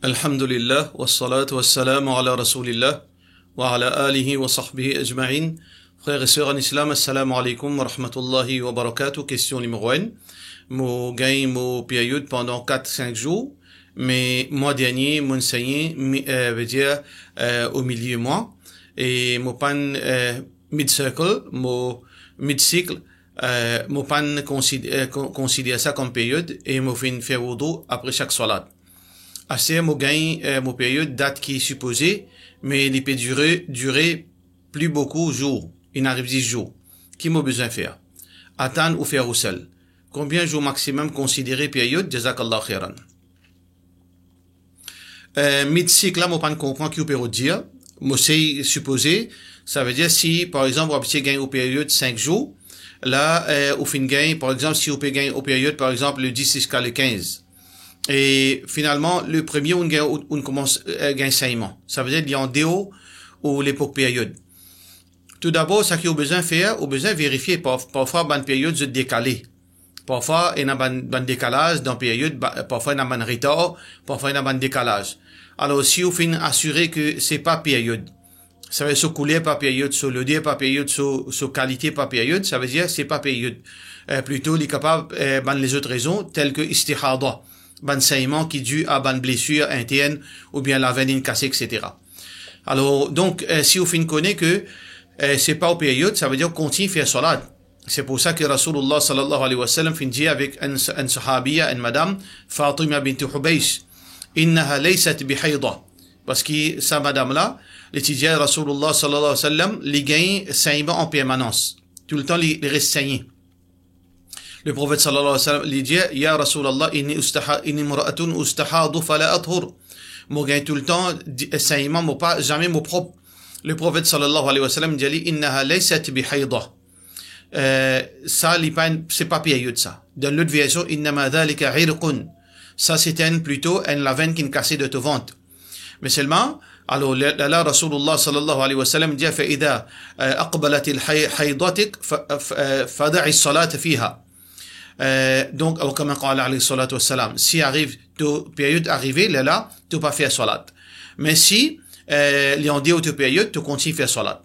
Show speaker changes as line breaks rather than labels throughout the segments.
Alhamdulillah, wassalatu wassalamu ala rasulillah, wa ala alihi wa sahbihi ajma'in. Frères et sœurs en islam, assalamu alaikum wa rahmatullahi wa barakatuh. Question numéro 1. Mo gagne mo période pendant 4-5 jours, mais mois dernier, mon enseigné, veut dire, au milieu mois, et mo pan, mid-circle, mo mid-cycle, mo pan considère ça comme période, et mo fin faire wudu après chaque salat. Assez mo gagne mo période date qui est supposée, mais il peut durer plus beaucoup jours. Il arrive 10 jours. Qui m'a besoin faire? Attendre ou faire au seul? Combien de jours maximum considéré période? Jazakallah khairan. Mid-cycle là, mo pas comprendre qui peut dire. Mo c'est supposé. Ça veut dire si, par exemple, on peut gagner au période 5 jours. Là, au fin gagne, par exemple, si on peut gagner au période, par exemple, le 10 jusqu'à le 15. Et finalement, le premier, on commence à gagner 5 mois. Ça veut dire qu'il y a en déo ou l'époque période. Tout d'abord, ça qu'il a besoin de faire, on a besoin de vérifier. Parfois, dans une période, c'est décalé. Parfois, il y a un décalage dans la période, parfois, il y a un retard, parfois, il y a un décalage. Alors, si on fait assurer que c'est pas période, ça veut dire sur coulée par période, sur le dé par période, sur qualité par période, ça veut dire c'est pas période. Plutôt, il est capable, dans les autres raisons, telles que istihada. Ban saignement qui est dû à ban blessure interne ou bien la veine cassée, etc. Alors, donc, si on fin connaît que c'est pas aux périodes, ça veut dire qu'on continue à faire salat. C'est pour ça que Rasulullah sallallahu alayhi wa sallam fin dit avec un sahabiya, une madame, Fatima bint Hubaysh, innaha laysat bihayda. Parce que sa madame-là, l'étudiant Rasulullah sallallahu alayhi wa sallam, les gagne saignement en permanence. Tout le temps, les reste saigné. Le prophète sallallahu alayhi wa sallam lui dit, Ya Rasulallah, inni mura'atun ustahadu fala athur. Moi, gagne tout le temps, saignement, moi pas, jamais mon propre. Le prophète sallallahu alayhi wa sallam dit, innaha laysat bihayda. Ça, c'est pas période, ça. Dans l'autre version, innama dhalika irqun. Ça, c'est plutôt la veine qui est cassée de ton ventre. Mais seulement, alors, là, Rasulullah sallallahu alayhi wa sallam dit, فإذا أقبلت حيضتك فدعي الصلاة فيها. Donc, comme on dit alayhi salatu wassalam, si arrive, période arrivée, là, tu pas faire salat. Mais si, il en dit autre période, tu continues à faire salat.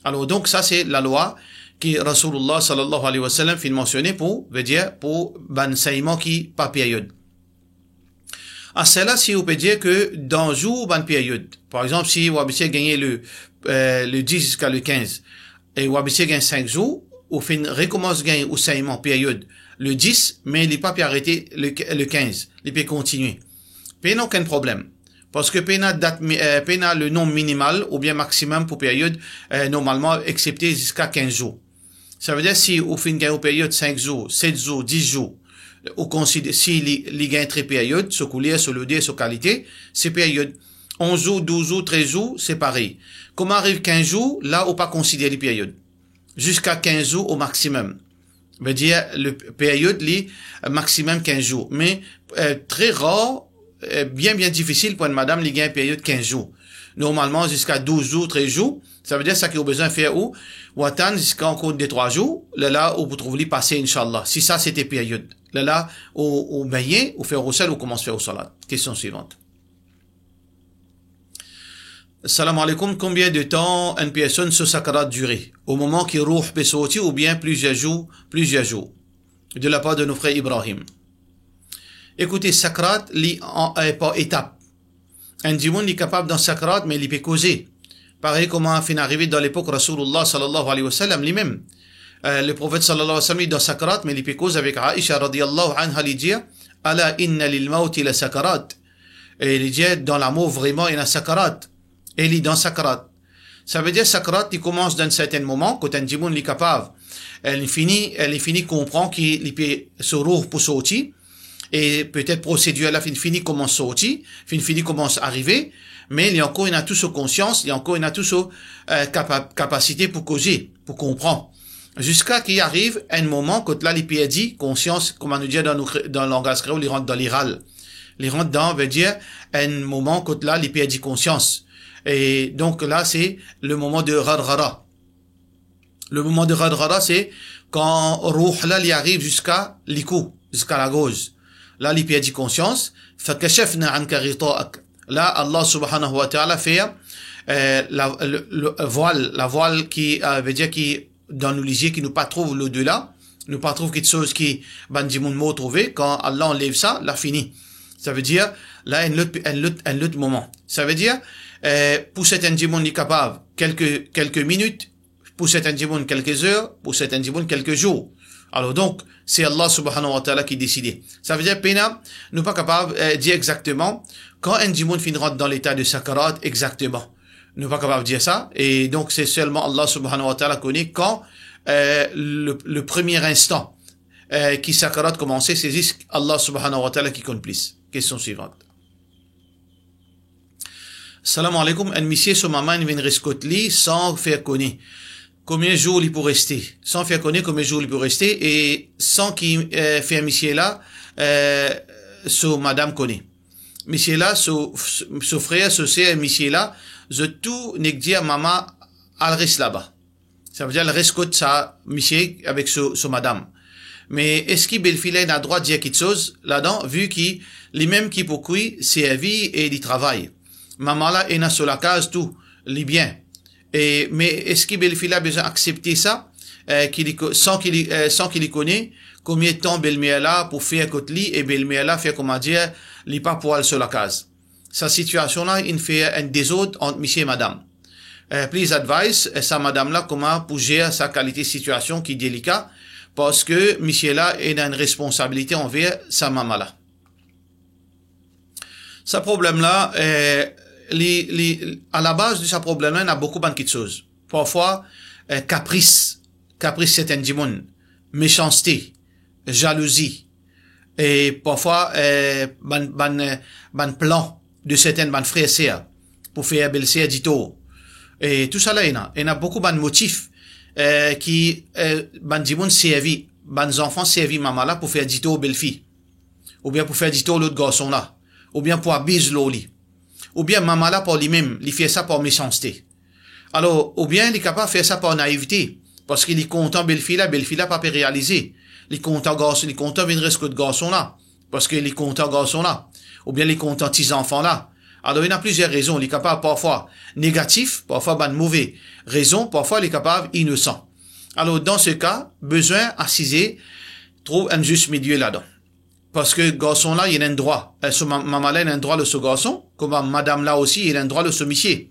Alors, donc, ça, c'est la loi que Rasulullah sallallahu alayhi wa sallam fait mentionner pour, veut dire, pour, ban saïment qui, pas période. À cela, si on peut dire que, dans jour, ban période. Par exemple, si Wabissi gagné le 10 jusqu'à le 15, et Wabissi gagne 5 jours, ou fin recommence gagner au saïment période, le 10, mais il n'est pas pu arrêter le 15. Il peut continuer. Puis, aucun problème. Parce que pena le nombre minimal ou bien maximum pour période, normalement, accepté jusqu'à 15 jours. Ça veut dire si au fin de période 5 jours, 7 jours, 10 jours, on considère, si les gains très période, sur coulier, sur le dé, sur qualité, c'est période. 11 jours, 12 jours, 13 jours, c'est pareil. Comment arrive 15 jours, là, on pas considérer les périodes. Jusqu'à 15 jours au maximum. Veut dire, le période, les maximum 15 jours. Mais, très rare, bien difficile pour une madame, les gagne période 15 jours. Normalement, jusqu'à 12 jours, 13 jours. Ça veut dire, ça qu'il a besoin de faire où? Ou attendre jusqu'à encore des 3 jours. Là, où vous trouvez les passer, Inch'Allah. Si ça, c'était période. Là, au baigner, ou faire au sol, ou commence à faire au salat. Question suivante. Salam alaikum, combien de temps une personne se sakrat durer? Au moment qu'il rouh peut sortir ou bien plusieurs jours? De la part de nos frères Ibrahim. Écoutez, sakrat, par étape. Un démon est capable d'un sakrat, mais il peut causer. Pareil comment a fait arriver dans l'époque Rasulullah sallallahu alayhi wa sallam, lui-même. Le prophète sallallahu alayhi wa sallam est dans sakrat, mais il peut causer avec Aïcha radiyallahu anha, lui dire, Ala inna lil mawti la sakrat. Et il dit, dans la mort, vraiment, il y a sakrat. Et il est dans sakrat. Ça veut dire sakrat, il commence d'un certain moment, quand un démon est capable, elle finit comprend qu'il peut se rouvrir pour sortir, et peut-être procédure à la fin finit comment sortir, finit commence arriver, mais il y a encore une toute conscience, il y a encore une toute capacité pour causer, pour comprendre. Jusqu'à qu'il arrive un moment, quand là, il peut dire conscience, comme on nous dit dans le langage créole, il rentre dans l'iral. Il rentre dans, veut dire, un moment, quand là, il peut dire conscience. Et donc là, c'est le moment de Radhara. Le moment de Radhara, c'est quand Ruh là, il arrive jusqu'à l'ikou, jusqu'à la gauche. Là, il perd conscience. فَكَشَفْنَا عَنْكَ غِطَاءَكَ Là, Allah subhanahu wa ta'ala fait la voile qui veut dire qui dans nous lisier qui nous pas trouve l'au-delà, nous pas trouve quelque chose qui bandimoun mot trouvé. Quand Allah enlève ça, là fini. Ça veut dire là un autre moment. Ça veut dire pour certains gens est capable quelques minutes, pour certains gens quelques heures, pour certains gens quelques jours. Alors donc c'est Allah subhanahu wa ta'ala qui décide. Ça veut dire pena nous pas capable dire exactement quand un démon finira dans l'état de sakarat exactement. Nous pas capable de dire ça et donc c'est seulement Allah subhanahu wa ta'ala connaît quand le premier instant qui sakarat commencer, c'est juste Allah subhanahu wa ta'ala qui connaît plus. Question suivante. Salam alaikum, un monsieur son maman vient rescotli sans faire connaître. Combien de jours il peut rester? Sans faire connaître combien de jours il peut rester et sans qu'il fait un monsieur là, so madame connaît. Monsieur là, so frère, so sœur, monsieur là, je tout n'est dire maman, elle reste là-bas. Ça veut dire, elle rescote ça, monsieur, avec so madame. Mais est-ce qu'il belle-fille a droit de dire quelque chose là-dedans, vu qu'il, les mêmes qui pour qui, c'est la vie et le travail. Maman là, est sur la case, tout, les biens. Mais est-ce que belle-fille a besoin d'accepter ça, sans qu'il y connaît, combien de temps belle-mère là pour faire côté lit et belle-mère là fait comment dire, li pas pour aller sur la case. Sa situation là, il fait un désordre entre monsieur et madame. Please advise, sa madame là, comment pour gérer sa qualité de situation qui est délicate, parce que monsieur là, il a une responsabilité envers sa maman là. Ce problème là, à la base de ce problème-là, il y a beaucoup de choses. Parfois, caprice certains démons, méchanceté, jalousie, et parfois, ban plan de certains frères et sœurs pour faire belle-sœur dito. Et tout ça là, il y a beaucoup de motifs, qui, ban démons servi, ban enfants servi maman là pour faire dito belle-fille. Ou bien pour faire dito l'autre garçon là. Ou bien pour abuser l'oli. Ou bien maman là pour lui-même, il fait ça par méchanceté. Alors, ou bien il est capable de faire ça par naïveté, parce qu'il est content belle-fille là pas peut réaliser. Il est content garçon, il est content venir rescouter de garçon là, parce qu'il est content garçon là. Ou bien il est content petits enfants là. Alors, il y a plusieurs raisons. Il est capable parfois négatif, parfois ban mauvais raison, parfois il est capable innocent. Alors, dans ce cas, besoin assiser, trouve un juste milieu là-dedans. Parce que garçon là, il a un droit. Maman là, il a un droit de ce garçon. Comme madame là aussi, il a un droit de ce monsieur.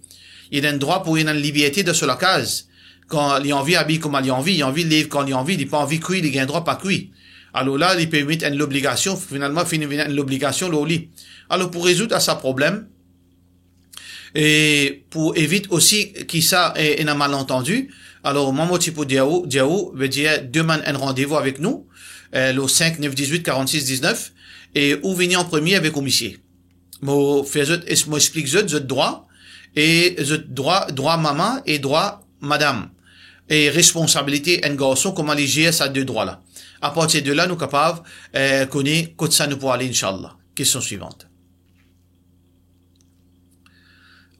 Il a un droit pour une liberté de sur la case. Quand il a envie habiller comme il a envie de vivre quand il a envie, il n'a pas envie de cuire, il a un droit pas cuire. Alors là, il peut mettre l'obligation, finalement, l'obligation au lit. Alors pour résoudre à ce problème, et pour éviter aussi qu'il ça ait un malentendu, alors, Maman Tipo Diaou veut dire demande un rendez-vous avec nous, le 5 9 18 46 19, et ou venir en premier avec monsieur. Moi explique je droit, et je droit maman et droit madame. Et responsabilité un garçon, comment les gérer ces deux droits là. À partir de là, nous capables, connaître, quand ça nous pourra aller, Inch'Allah. Question suivante.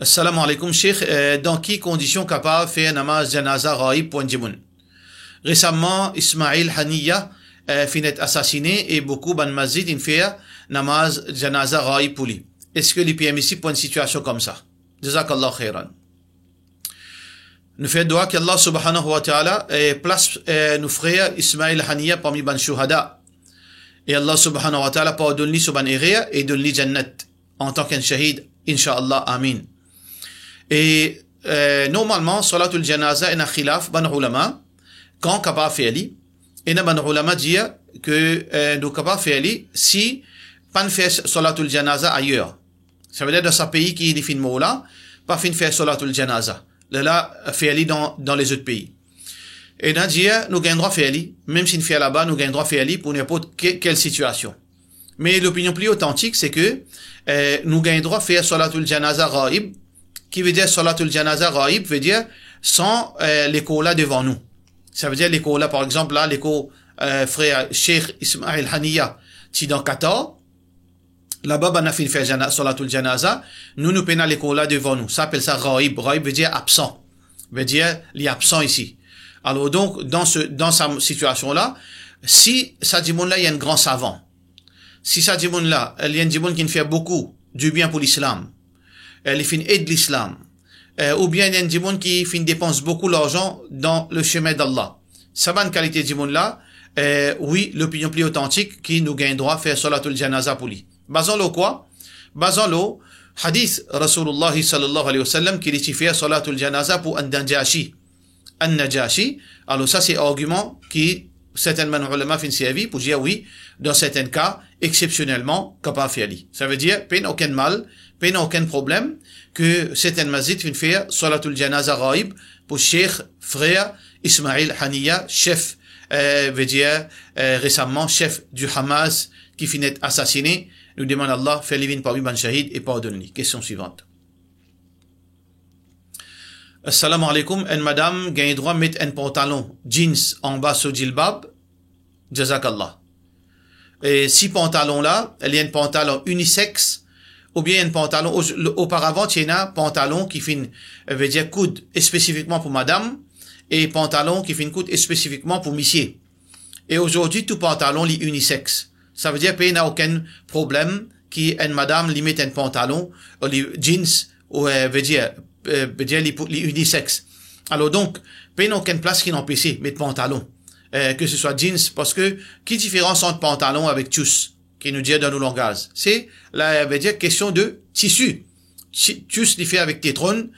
Assalamu alaikum, Cheikh. Dans quelles conditions capable faire namaz janaza raïb pour un djimoun? Récemment, Ismail Haniya finit assassiné et beaucoup ban masjid in fait namaz janaza raïb pour lui. Est-ce que les permissible pour une situation comme ça? Jazakallah khairan. Nous faisons doigt qu'Allah subhanahu wa ta'ala place nos frères Ismail Haniya parmi ban shuhada. Et Allah subhanahu wa ta'ala pardonne-lui sur ban erreur et donne-lui jannat en tant qu'un shahid. Inch'Allah, amin. Et normalement, salatul janaza est un khilaf ban ulama quand capable faire li. Et ban ulama dit que nous capable faire li si pas faire salatul janaza ailleurs. Ça veut dire dans ce pays qui est fin moula, pas fin faire salatul janaza. Là faire li dans les autres pays. Et nous dit nous gagnons droit faire li, même si nous fait là-bas, nous gagnons droit faire li pour n'importe quelle situation. Mais l'opinion plus authentique c'est que nous gagnons droit faire salatul janaza raib. Qui veut dire salatul janaza raib veut dire sans l'écho là devant nous. Ça veut dire l'écho là, par exemple là, l'écho frère Cheikh Ismail Haniya, qui dans Qatar, là-bas on a fait salatul janaza, nous prenons l'écho là devant nous. Ça s'appelle ça raib. Raib veut dire absent, veut dire il est absent ici. Alors donc dans sa situation là, si ça dit là il y a un grand savant, si ça dit là il y a un dit qui fait beaucoup du bien pour l'islam. les fin aide l'islam, ou bien il y a des gens qui fin dépensent beaucoup d'argent dans le chemin d'Allah. Ça va une qualité de gens là, oui, l'opinion plus authentique qui nous gagne droit faire salatul janaza pour lui. Basons-le quoi? Basons-le hadith Rasulullah sallallahu alayhi wa sallam qui dit faire salatul janaza pour An-Najashi. An-Najashi. Alors ça c'est argument qui certainement ulama fin servi pour dire oui, dans certains cas, exceptionnellement, capable de faire. Ça veut dire, peine aucun mal, peine aucun problème, que certains masjid fin faire salatul janaza raib pour Cheikh frère Ismail Haniya, chef, veut dire, récemment, chef du Hamas, qui finit assassiné. Nous demandons à Allah, fait livin parmi ban shahid et pardonne-lui. Question suivante. Assalamu alaikum, une madame gagne droit de mettre un pantalon jeans en bas sur djilbab, jazakallah. Et si pantalon là, il y a un pantalon unisexe, ou bien un pantalon, auparavant, il y a un pantalon qui fait, veut dire, coude spécifiquement pour madame, et pantalon qui fait une coude spécifiquement pour monsieur. Et aujourd'hui, tout pantalon est unisexe. Ça veut dire qu'il n'y a aucun problème qui une madame lui met un pantalon, ou les jeans, ou veut dire les unisexe. Alors donc, il n'y a aucune place qui n'empêche de mettre pantalon, que ce soit jeans, parce que qui différence entre pantalon avec tchus, qui nous dit dans nos langages, c'est la veut dire question de tissu. Tchus il fait avec tétron,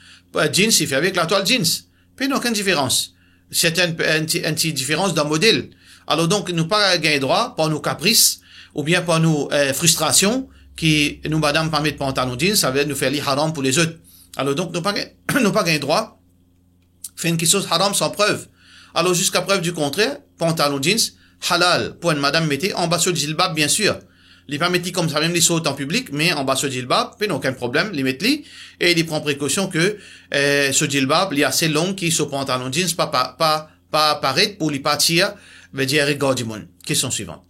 jeans il fait avec la toile jeans. Il n'y a aucune différence. C'est une différence d'un modèle. Alors donc, nous pas gagner droit par nos caprices, ou bien par nos frustrations, qui nous madame pas mettre pantalon jeans, ça veut nous faire les haram pour les autres. Alors donc, nous pas gagner droit, faire une chose haram sans preuve. Alors jusqu'à preuve du contraire, pantalon jeans, halal, pour une madame mettez en bas sur le djilbab, bien sûr. Les pas mettre comme ça, même les sautent en public, mais en bas sur le djilbab, il n'y a aucun problème, les mettre et il prend précaution que, ce djilbab, il est assez long, qui sur pantalon jeans, pas apparaître pour les partir, veut dire, regard du monde. Question suivante.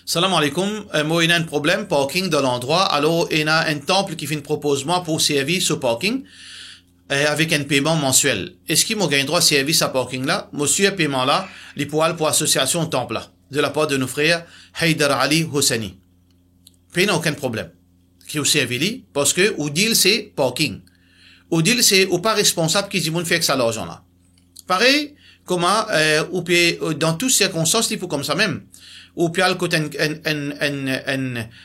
Salam alaikum, moi, il y a un problème, parking dans l'endroit, alors, il y a un temple qui fait un proposement pour servir ce parking, avec un paiement mensuel. Est-ce qu'il m'a gagné droit service à parking là? Monsieur paiement là, les poils pour association temple là, de la part de nos frères, Haydar Ali Hosseini. Paye n'a aucun problème. Qui au servi parce que, au deal c'est parking. Au deal c'est, ou pas responsable qui dit moun fait que ça l'argent là. Pareil, comment, ou peut, dans toutes circonstances, il faut comme ça même. Ou puis, à côté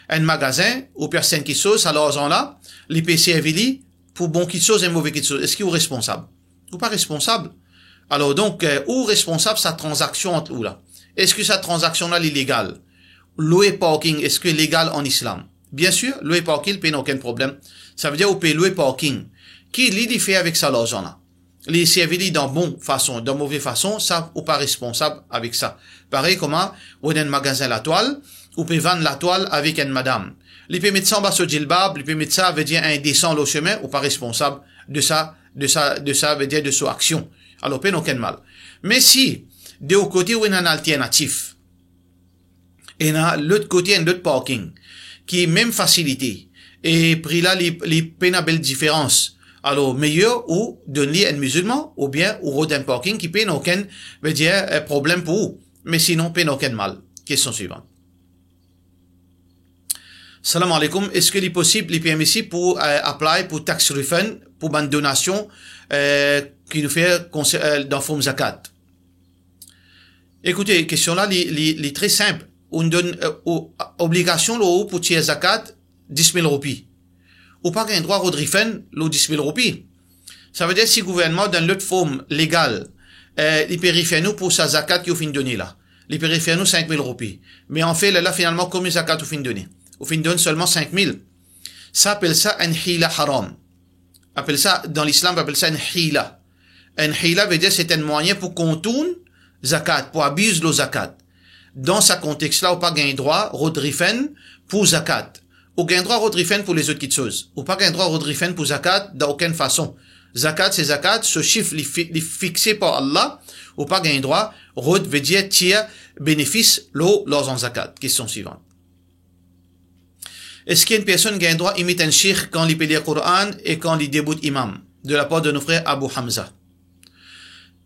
un magasin, ou personne qui sauce à l'argent là, les peut servir pour bon qui chose et mauvais qui chose. Est-ce qu'il est responsable? Ou pas responsable? Alors donc, ou responsable sa transaction entre où là? Est-ce que cette transaction là est légale? Louer parking, est-ce que légal en islam? Bien sûr, louer parking, il n'y a aucun problème. Ça veut dire, on peut louer parking. Qui l'idée fait avec ça l'argent là? Les servir dans bonne façon, dans mauvaise façon, ça, ou pas responsable avec ça. Pareil, comment, ou dans un magasin la toile, ou peut vendre la toile avec une madame. Les peut mettre ça en bas sur djilbab, les peut mettre ça, veut dire indécent au chemin, ou pas responsable de ça, veut dire de son action. Alors, pas aucun mal. Mais si, de l'autre côté, où il y a un alternatif, et là, l'autre côté, un autre parking, qui est même facilité, et prix là, les pénables différences, alors, meilleur ou donner un musulman, ou bien, ou road un parking qui paye aucun, veut dire, problème pour vous. Mais sinon, paye aucun mal. Question suivante. Salam alaikum. Est-ce qu'il est possible, les permissible pour, apply pour tax refund, pour une donation, qui nous fait, dans forme zakat? Écoutez, question là, les très simple. On donne, obligation, là, pour tirer zakat, 10 000 roupies. Ou pas un droit au refund, l'eau 10 000 roupies. Ça veut dire si le gouvernement donne l'autre forme légale, il peut refaire nous pour sa zakat qui au fin de donner là. Il peut refaire nous 5 000 roupies. Mais en fait, là, finalement, combien zakat au fin de donner? Au fin de donner seulement 5 000. Ça appelle ça un hila haram. Appelle ça, dans l'islam, on appelle ça un hila. Un hila veut dire c'est un moyen pour contourner zakat, pour abuser le zakat. Dans ce contexte-là, on pas gagner droit, refund pour zakat. Ou gain droit rodrifen pour les autres petites choses. Ou pas gain droit rodrifen pour zakat d'aucune façon. Zakat, c'est zakat, ce chiffre, est fixé par Allah. Ou pas gain droit, rod veut dire tiers, bénéfice, l'eau, lors en zakat. Question suivante. Est-ce qu'une personne gain droit imite un cheikh quand il peut lire le Coran et quand il déboute imam? De la part de nos frères Abu Hamza.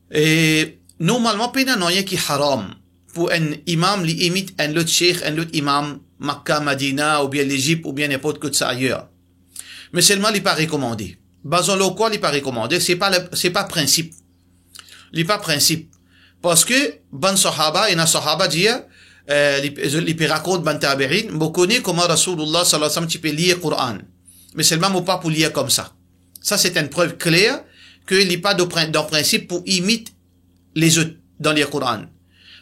Et, normalement, il n'y a rien qui est haram. Pour un imam, il imite un autre cheikh, un autre imam, Makkah, Madina, ou bien l'Égypte, ou bien n'importe que de ça ailleurs. Mais seulement, il n'est pas recommandé. Basons le quoi, il n'est pas recommandé. C'est pas principe. Il n'est pas principe. Parce que, ban sahaba, et na sahaba dire, les racontent ban tabirin, me connaît comment Rasulullah sallallahu alayhi wa sallam, tu peux lire le Coran. Mais seulement, pas pour lire comme ça. Ça, c'est une preuve claire qu'il n'y a pas de principe pour imiter les autres dans le Coran.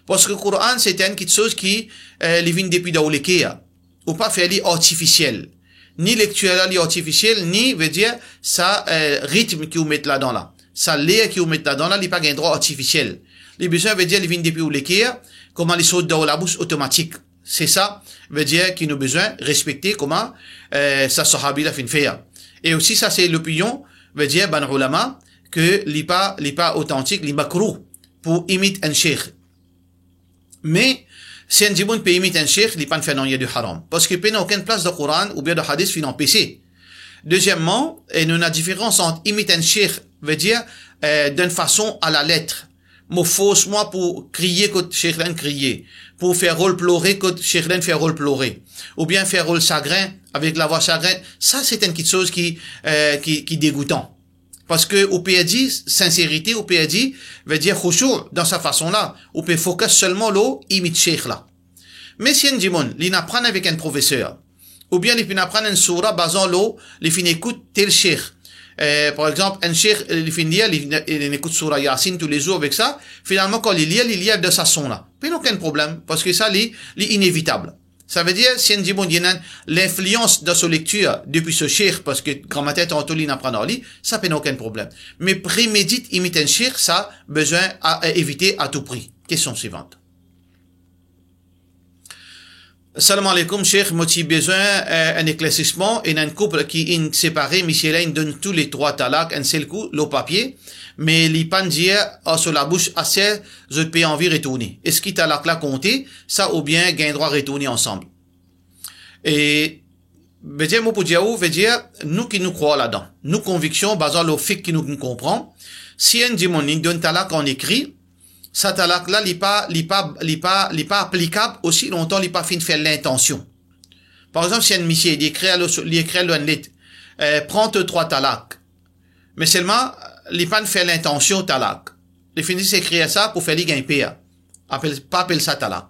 Parce que le Coran, c'est une chose qui, les vient depuis dans le Kéa. Ou pas faire artificiel. Ni lecture artificielle, ni, veut dire, ça, rythme qui vous met là-dedans là. Ça, l'air qui vous met là-dedans là, il n'y a pas un droit artificiel. Les besoins veut dire, les vient depuis le Kéa, comment les sautent dans la bouche automatique. C'est ça, veut dire, qu'il nous besoin respecter comment, ça sahabi la fin faire. Et aussi, ça, c'est l'opinion, veut dire, ban ulama, que l'est pas authentique, l'est makrou, pour imiter un cheikh. Mais, si un djiboun peut imiter un cheikh, il n'est pas fait non, il y a du haram. Parce qu'il n'y a aucune place de Coran ou bien de hadith fin en PC. Deuxièmement, il y a une différence entre imiter un cheikh, veut dire, d'une façon à la lettre. Moi, fausse-moi pour crier que cheikh l'en crier. Pour faire rôle pleurer que cheikh l'en fait rôle pleurer. Ou bien faire rôle chagrin, avec la voix chagrin. Ça, c'est une petite chose qui dégoûtant. Parce que, au PAD, sincérité, au PAD, veut dire khushu' dans sa façon-là. On peut focus seulement l'eau, imite cheikh là. Mais si un djimoun, il apprend avec un professeur, ou bien il apprend une sourate basant l'eau, il écoute tel cheikh. Par exemple, un cheikh, il écoute sourate Yasin tous les jours avec ça. Finalement, quand il lit de sa son là. Mais aucun problème. Parce que ça, c'est inévitable. Ça veut dire, si on dit, bon, il y a l'influence de sa lecture depuis ce cheikh, parce que grammaire en tout n'apprend à lire, ça n'a aucun problème. Mais prémédite, imite un cheikh, ça, besoin à éviter à tout prix. Question suivante. Salam alaikum, cheikh, motif besoin, un éclaircissement, et un couple qui est séparé, Michel donne tous les 3 talaks, un seul coup, le papier, mais les pandiers sur la bouche assez, je peux envie retourner. Est-ce qu'il talak là compté, ça ou bien gain droit retourner ensemble? Et, veut dire, mon poudiaou, veut dire, nous qui nous croyons là-dedans, nous convictions, basant le fait qui nous comprend, si un démon donne talak en écrit, ça talak là, il pas applicable aussi longtemps, il pas fin de faire l'intention. Par exemple, si un monsieur, il écrit le lettre, prends-te 3 talaks. Mais seulement, il pas faire l'intention talak. Il finit d'écrire ça pour faire les PA. Pas appeler ça talak.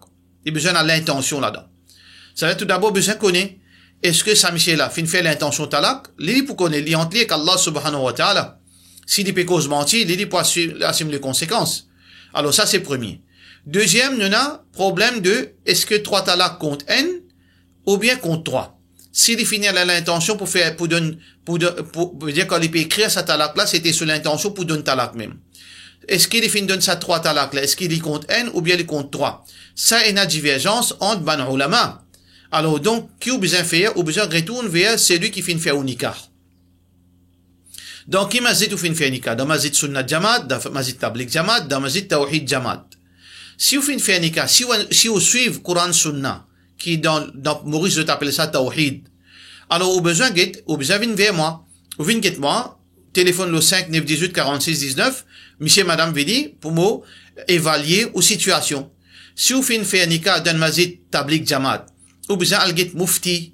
Il a besoin de l'intention là-dedans. Ça veut tout d'abord besoin de connaître, est-ce que ça monsieur là, fin de faire l'intention talak, il pour connaître, il entre avec Allah subhanahu wa ta'ala. S'il peut cause mentir, il peut assumer les conséquences. Alors ça, c'est premier. Deuxième, nous a problème de, est-ce que 3 talaks compte N, ou bien compte 3. S'il finit à l'intention pour dire quand il peut écrire sa talak là, c'était sur l'intention pour donner talak même. Est-ce qu'il finit donne sa 3 talak là, est-ce qu'il y compte N, ou bien il compte 3? Ça, il y a une divergence entre ban ulama. Alors donc, qui a besoin de faire, ou besoin de retourner vers celui qui finit faire au nikah. Donc, qui mazit ou fin faire nikah? Dans mazit sunnat jamaat, dans mazit tablik jamaat, dans mazit tawhid jamaat. Si vous fin faire nikah, si vous suivez Coran Sunna, qui dans Maurice, je t'appelle ça tawhid. Alors, au besoin venir vers moi. Ou venir get moi, téléphone le 5 9 18 46 19, monsieur, madame, vidi, pour moi, évaluer aux situations. Si vous fin faire nikah dans mazit tablik jamaat, ou besoin al get mufti,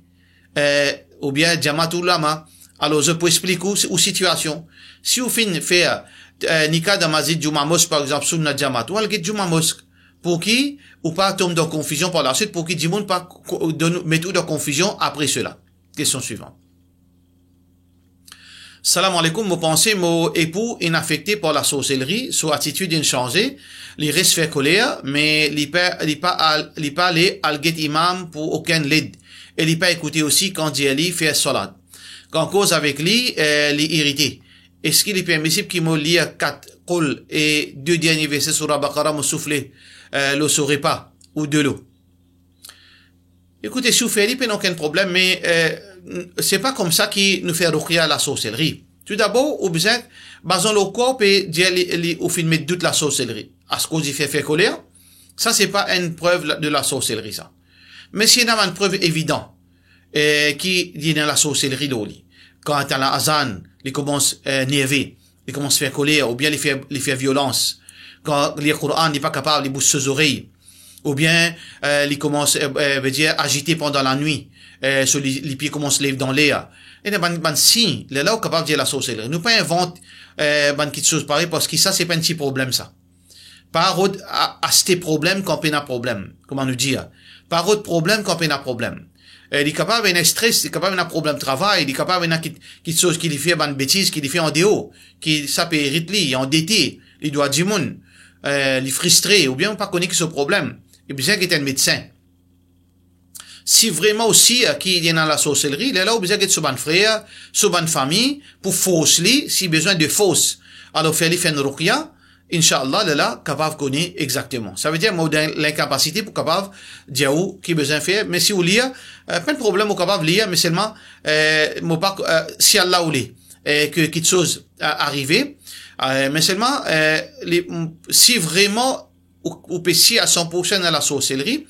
ou bien jamaat ulama, alors, je peux expliquer aux situations. Si vous finissez faire nikah dans mazid Juma Mosque, par exemple, sur notre Jamaat, ou al-git Juma Mosque, pour qui, ou pas tombe dans confusion par la suite, pour qui du monde pas mettre de confusion après cela. Question suivante. Salam alaikum, mon pensée, mon époux est affecté par la sorcellerie, son attitude inchangée, il reste fait colère, mais il pas aller al-git imam pour aucun lead. Et il pas écouter aussi quand il fait salat. Quand cause avec lui, il est irrité. Est-ce qu'il est permissible qu'il me lit 4 qul et 2 derniers versets sur la Baqara me souffler, le saurait pas, ou de l'eau? Écoutez, si vous faites, il n'y a aucun problème, mais, c'est pas comme ça qu'il nous fait ruqya à la sorcellerie. Tout d'abord, au besoin, basant le corps, et dire, au film de doute la sorcellerie. À ce qu'on dit fait colère, ça c'est pas une preuve de la sorcellerie, ça. Mais s'il y a une preuve évidente, qui dit dans la sorcellerie d'Oli. Quand à la azan, il commence à nerver, il commence à faire colère, ou bien il fait violence. Quand le Coran n'est pas capable, il bouge ses oreilles. ou bien il commence veut dire agité pendant la nuit sur les pieds commencent à lever dans l'air et ban signe là où capable de dire la sorcellerie nous pas invente ban quelque chose pareil parce que ça c'est pas un petit problème ça par autre à ces problèmes quand on a problème comment nous dire par autre problème quand on a problème il est capable d'un stress il est capable d'un problème de travail il est capable d'un quelque chose qui lui fait une bêtise qui lui fait en déo qui ça peut irriter il est endetté il doit du monde il est frustré ou bien on pas connaît que ce problème il besoin qu'il ait un médecin si vraiment aussi qui est dans la sorcellerie là où besoin qu'il soit un frère soit une famille pour fausser si besoin de fausse alors faire une ruqya Inch'Allah, là, capable de connaître exactement. Ça veut dire, moi, l'incapacité pour capable de dire où, qui besoin faire, mais si vous lire, pas de problème, vous capable de lire, mais seulement, moi pas, si Allah ou que quelque chose arrivé, mais seulement, si vraiment, vous payez à 100% à la sorcellerie,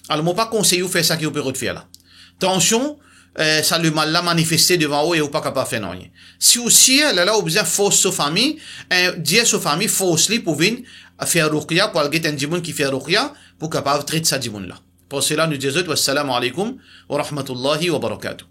alors moi pas conseiller vous faire ça qui vous peut faire là. Attention, ça le mal l'a manifesté devant vous et vous pas capable de faire rien. Si aussi, là, vous besoin force sa famille, dire sa famille, force lui pour venir faire ruqya, pour aller un djimoun qui fait ruqya, pour capable de traiter sa djimoun là. Pour cela, nous disons, wassalamu alaikum wa rahmatullahi wa barakatuh.